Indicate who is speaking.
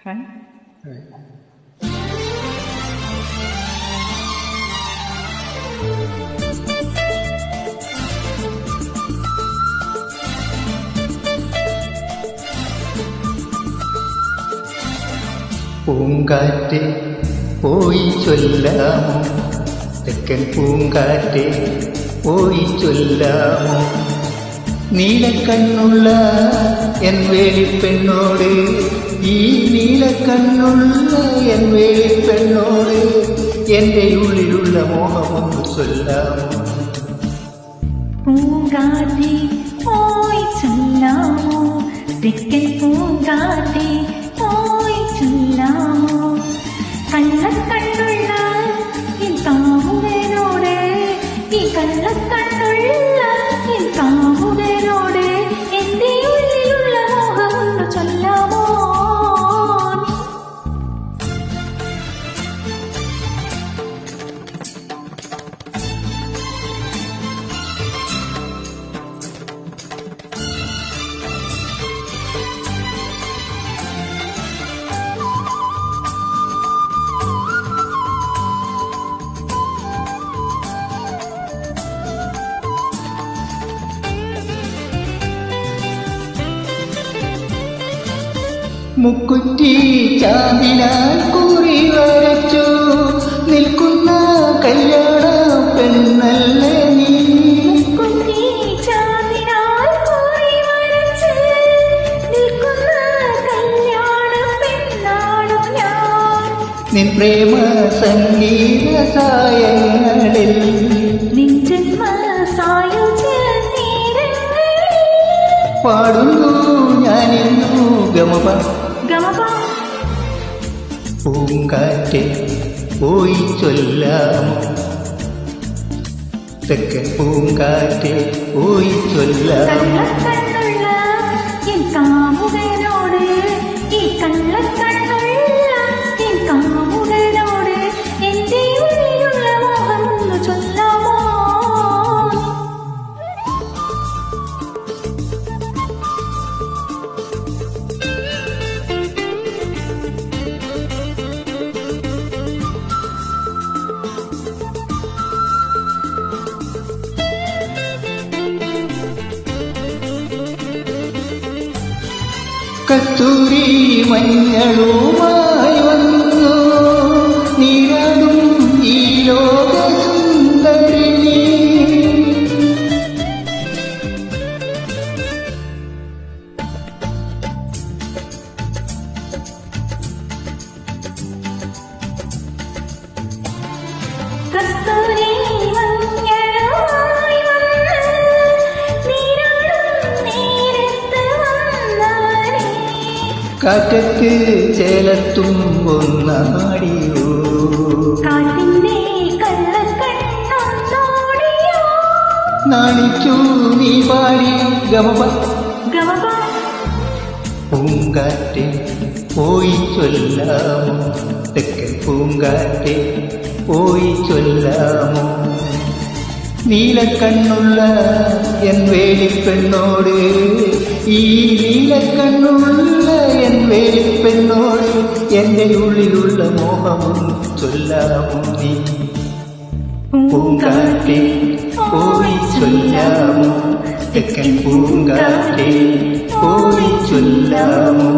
Speaker 1: Hi.
Speaker 2: പൂങ്കാറ്റ് പോയി ചൊല്ലാമോ, തെക്കൻ പൂങ്കാറ്റ് പോയി ചൊല്ലാമോ, നീലക്കണ്ണുള്ള എൻ വേലിപ്പെണ്ണോട്, ഈ നീലക്കണ്ണുള്ള എൻ വേലിപ്പെണ്ണോട് എന്റെ ഉള്ളിലുള്ള മോഹമൊന്ന് ചൊല്ലാമോ.
Speaker 3: പൂങ്കാറ്റേ പോയി ചൊല്ലാമോ, തെക്കൻ പൂങ്കാറ്റേ പോയി ചൊല്ലാമോ, കള്ളക്കണ്ണുള്ള എൻ കാമുകനോട്, ഈ കള്ളക്കണ്ണുള്ള എൻ കാമുകനോട് എന്റെ ഉള്ളിലുള്ള മോഹമൊന്ന് ചൊല്ലാമോ.
Speaker 2: മുക്കുറ്റി ചാന്ദിനാൽ കുറി വരച്ചു നിൽക്കുന്ന കല്യാണ പെണ്ണല്ലേ നീ.
Speaker 3: മുക്കുറ്റി ചാന്ദിനാൽ കുറി വരച്ച് നിൽക്കുന്ന കല്യാണ പെണ്ണാണു ഞാൻ.
Speaker 2: നിൻ പ്രേമ സംഗീത സായങ്ങളിൽ,
Speaker 3: നിൻ ജന്മ സായുജ്യ നേരങ്ങളിൽ
Speaker 2: പാടുന്നു ഞാനിന്നു ഗമപ. പൂങ്കാറ്റ് പോയി ചൊല്ലാമോ, തെക്കൻ പൂങ്കാറ്റ് പോയി ചൊല്ലാമോ.
Speaker 3: കള്ളക്കണ്ണുള്ള എൻ കാമുകനോട്, ഈ കള്ളക്കണ്ണുള്ള എൻ കാമുകനോട് എന്റെ ഉള്ളിലുള്ള മോഹമൊന്ന് ചൊല്ലാമോ.
Speaker 2: കസ്തൂരി മഞ്ഞളുമായി വന്നു നീരാടും ഈ ലോക സുന്ദരിണി.
Speaker 3: കസ്തൂരി മഞ്ഞളുമായി വന്ന് നീരാടും നേരത്ത് വന്നാനേ,
Speaker 2: കാറ്റത്ത് ചേലത്തും ഒന്നാടിയോ,
Speaker 3: കാറ്റിന്റെ കള്ളക്കണ്ണൊന്നോടിയോ,
Speaker 2: നാണിച്ചു നീ പാടി ഗമപ.
Speaker 3: ഗമപ.
Speaker 2: പൂങ്കാറ്റ് പോയി ചൊല്ലാമോ, തെക്കൻ പൂങ്കാറ്റ് പോയി ചൊല്ലാമോ, നീലക്കണ്ണുള്ള എൻ വേലിപ്പെണ്ണോട്, ഈ നീലക്കണ്ണുള്ള എൻ വേലിപ്പെണ്ണോട് എന്റെ ഉള്ളിലുള്ള മോഹമൊന്ന് ചൊല്ലാമോ നീ. പൂങ്കാറ്റ് പോയി ചൊല്ലാമോ, തെക്കൻ പൂങ്കാറ്റ് പോയി ചൊല്ലാമോ.